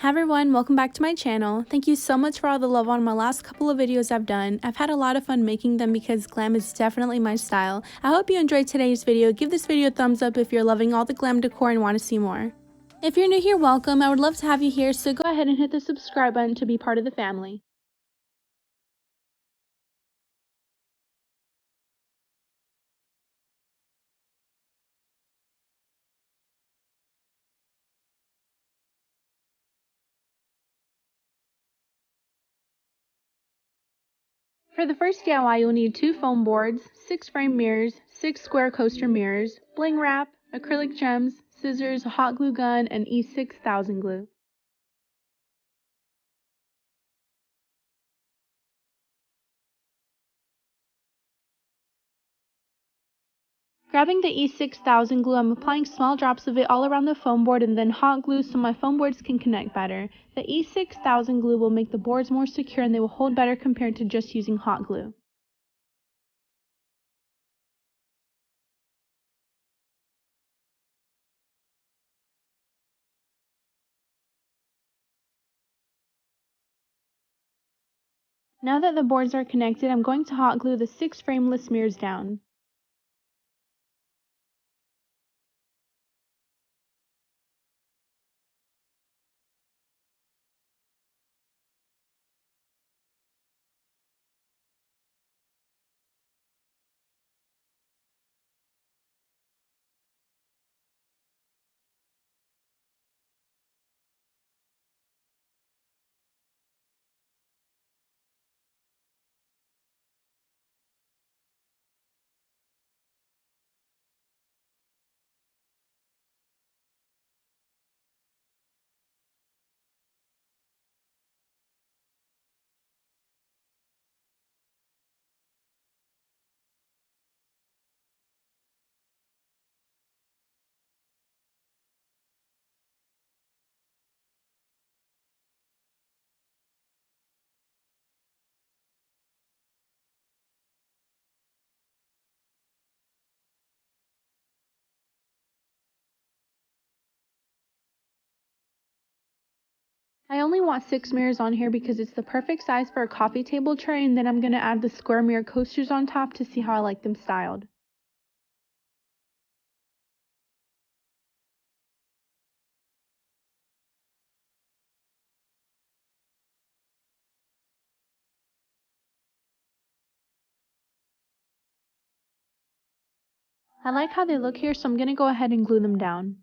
Hi everyone, welcome back to my channel. Thank you so much for all the love on my last couple of videos I've done. I've had a lot of fun making them because glam is definitely my style. I hope you enjoyed today's video. Give this video a thumbs up if you're loving all the glam decor and want to see more. If you're new here, welcome. I would love to have you here, so go ahead and hit the subscribe button to be part of the family. For the first DIY, you'll need 2 foam boards, 6 frame mirrors, 6 square coaster mirrors, bling wrap, acrylic gems, scissors, a hot glue gun, and E6000 glue. Grabbing the E6000 glue, I'm applying small drops of it all around the foam board and then hot glue so my foam boards can connect better. The E6000 glue will make the boards more secure and they will hold better compared to just using hot glue. Now that the boards are connected, I'm going to hot glue the 6 frameless mirrors down. I only want 6 mirrors on here because it's the perfect size for a coffee table tray, and then I'm going to add the square mirror coasters on top to see how I like them styled. I like how they look here, so I'm going to go ahead and glue them down.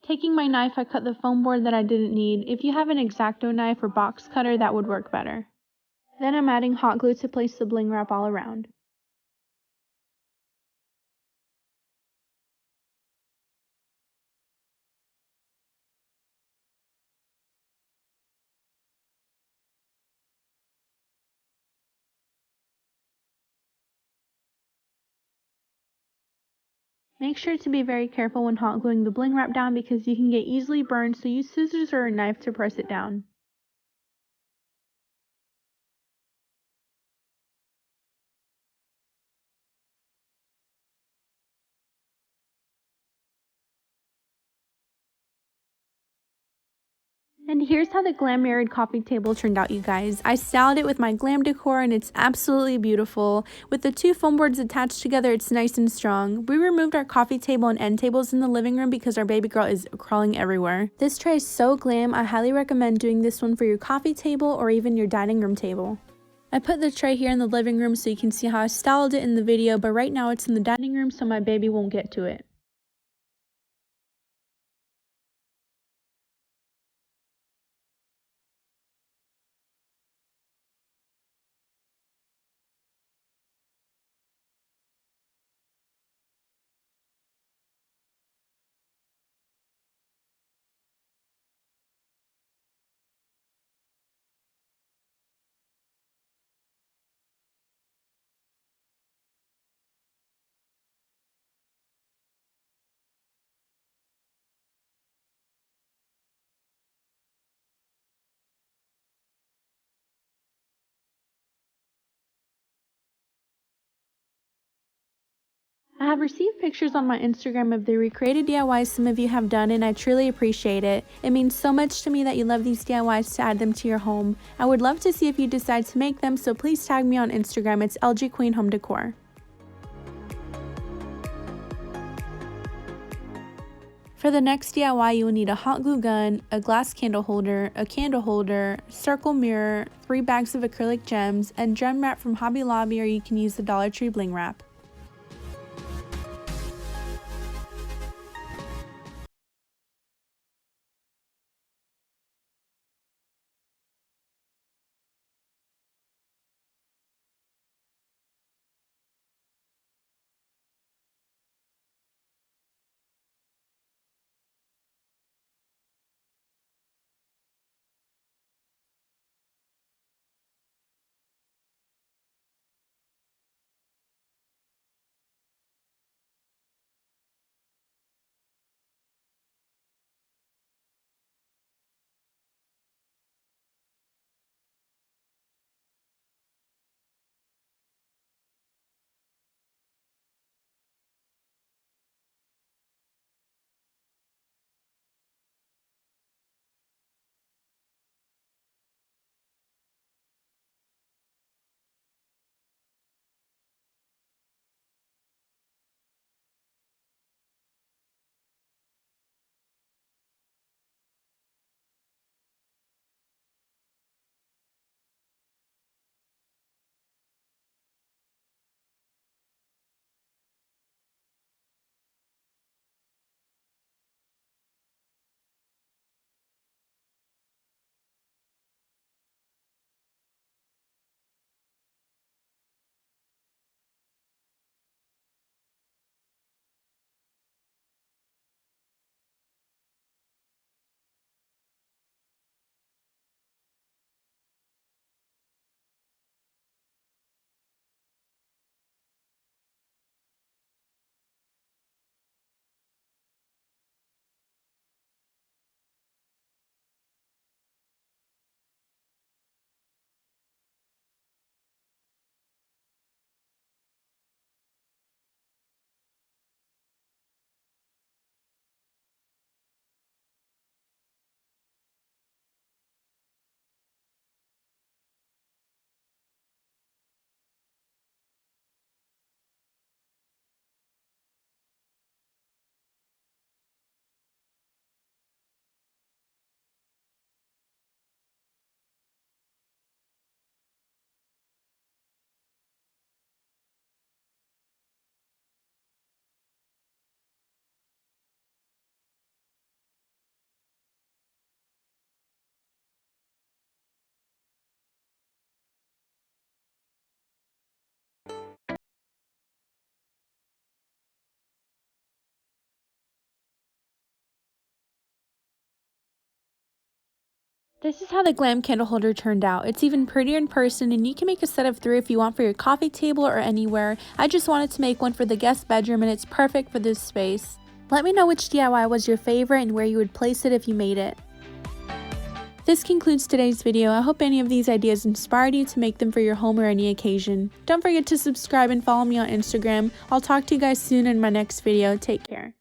Taking my knife, I cut the foam board that I didn't need. If you have an X-Acto knife or box cutter, that would work better. Then I'm adding hot glue to place the bling wrap all around. Make sure to be very careful when hot gluing the bling wrap down because you can get easily burned, so use scissors or a knife to press it down. And here's how the glam mirrored coffee table turned out, you guys. I styled it with my glam decor and it's absolutely beautiful. With the 2 foam boards attached together, it's nice and strong. We removed our coffee table and end tables in the living room because our baby girl is crawling everywhere. This tray is so glam. I highly recommend doing this one for your coffee table or even your dining room table. I put the tray here in the living room so you can see how I styled it in the video, but right now it's in the dining room so my baby won't get to it. I have received pictures on my Instagram of the recreated DIYs some of you have done, and I truly appreciate it. It means so much to me that you love these DIYs to add them to your home. I would love to see if you decide to make them, so please tag me on Instagram. It's LG Queen Home Decor. For the next DIY, you will need a hot glue gun, a glass candle holder, a candle holder, circle mirror, 3 bags of acrylic gems, and gem wrap from Hobby Lobby, or you can use the Dollar Tree bling wrap. This is how the glam candle holder turned out. It's even prettier in person, and you can make a set of 3 if you want for your coffee table or anywhere. I just wanted to make one for the guest bedroom, and it's perfect for this space. Let me know which DIY was your favorite and where you would place it if you made it. This concludes today's video. I hope any of these ideas inspired you to make them for your home or any occasion. Don't forget to subscribe and follow me on Instagram. I'll talk to you guys soon in my next video. Take care.